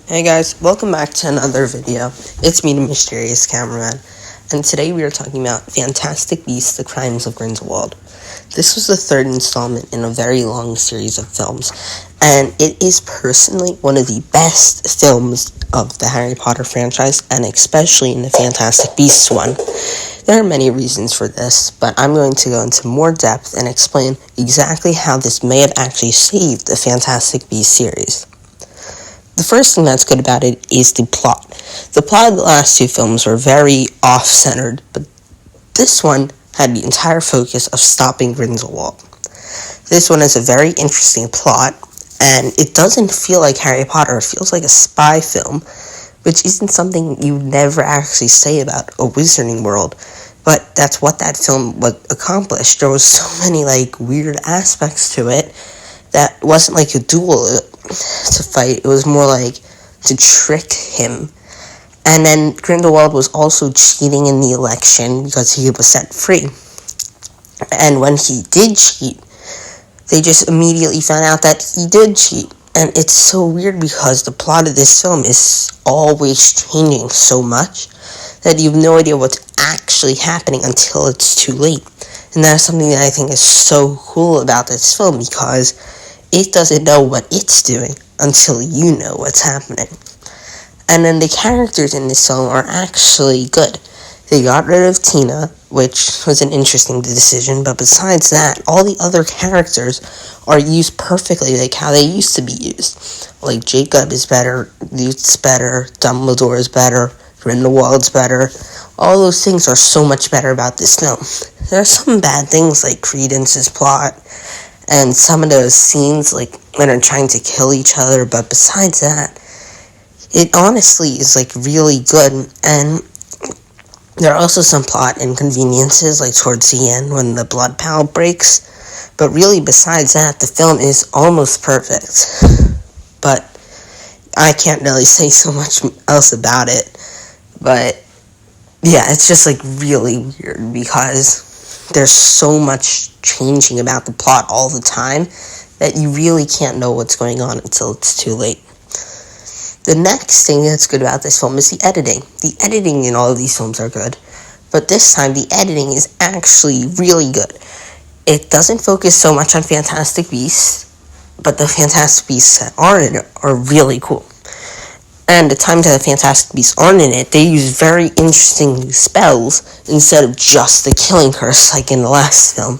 Hey guys, welcome back to another video. It's me, the Mysterious Cameraman, and today we are talking about Fantastic Beasts: The Crimes of Grindelwald. This was the third installment in a very long series of films, and it is personally one of the best films of the Harry Potter franchise, and especially in the Fantastic Beasts one. There are many reasons for this, but I'm going to go into more depth and explain exactly how this may have actually saved the Fantastic Beasts series. The first thing that's good about it is the plot. The plot of the last two films were very off-centered, but this one had the entire focus of stopping Grindelwald. This one has a very interesting plot, and it doesn't feel like Harry Potter. It feels like a spy film, which isn't something you never actually say about a Wizarding World, but that's what that film accomplished. There was so many weird aspects to it that wasn't like a duel to fight. It was more like to trick him. And then Grindelwald was also cheating in the election because he was set free. And when he did cheat, they just immediately found out that he did cheat. And it's so weird because the plot of this film is always changing so much that you have no idea what's actually happening until it's too late. And that's something that I think is so cool about this film, because it doesn't know what it's doing until you know what's happening. And then the characters in this film are actually good. They got rid of Tina, which was an interesting decision, but besides that, all the other characters are used perfectly like how they used to be used. Like Jacob is better, Newt's better, Dumbledore is better, Grindelwald's better. All those things are so much better about this film. There are some bad things like Credence's plot, and some of those scenes, when they're trying to kill each other, but besides that, it honestly is, really good. And there are also some plot inconveniences, towards the end when the blood pal breaks, but really, besides that, the film is almost perfect. But I can't really say so much else about it, but yeah, it's just, really weird, because there's so much changing about the plot all the time that you really can't know what's going on until it's too late. The next thing that's good about this film is the editing. The editing in all of these films are good, but this time the editing is actually really good. It doesn't focus so much on Fantastic Beasts, but the Fantastic Beasts that are in it are really cool. And the times that the Fantastic Beasts aren't in it, they use very interesting spells instead of just the killing curse like in the last film.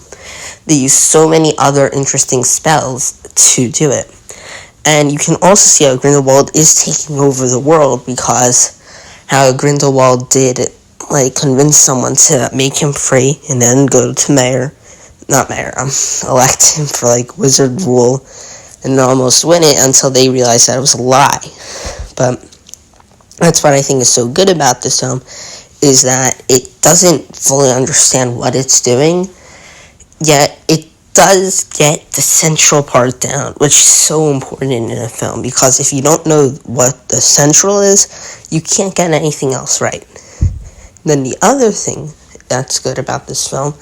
They use so many other interesting spells to do it. And you can also see how Grindelwald is taking over the world, because how Grindelwald did convince someone to make him free and then go to elect him for wizard rule and almost win it until they realized that it was a lie. But that's what I think is so good about this film, is that it doesn't fully understand what it's doing, yet it does get the central part down, which is so important in a film, because if you don't know what the central is, you can't get anything else right. Then the other thing that's good about this film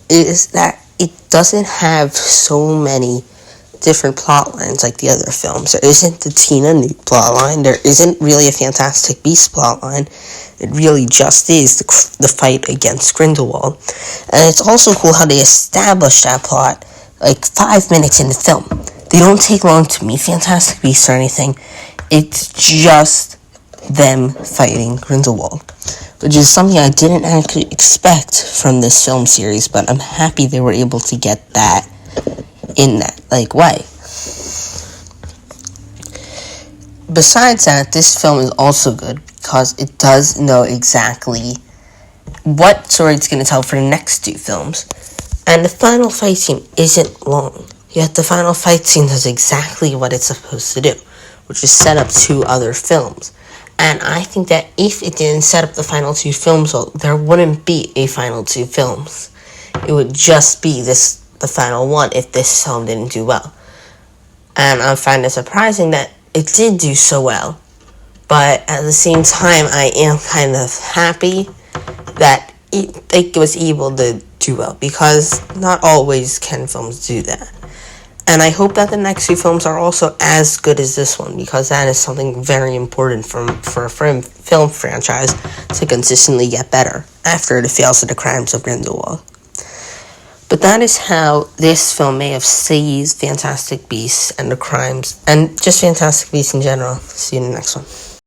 is that it doesn't have so many different plot lines like the other films. There isn't the Tina Newt plot line. There isn't really a Fantastic Beasts plot line. It really just is the fight against Grindelwald. And it's also cool how they establish that plot 5 minutes in the film. They don't take long to meet Fantastic Beasts or anything. It's just them fighting Grindelwald, which is something I didn't actually expect from this film series, but I'm happy they were able to get that in that way. Besides that, this film is also good because it does know exactly what story it's going to tell for the next two films. And the final fight scene isn't long, yet the final fight scene does exactly what it's supposed to do, which is set up two other films. And I think that if it didn't set up the final two films, well, there wouldn't be a final two films. It would just be the final one if this film didn't do well. And I find it surprising that it did do so well, but at the same time, I am kind of happy that it was able to do well, because not always can films do that. And I hope that the next few films are also as good as this one, because that is something very important for a film franchise to consistently get better after it fails at the crimes of Grindelwald. But that is how this film may have seized Fantastic Beasts and the crimes, and just Fantastic Beasts in general. See you in the next one.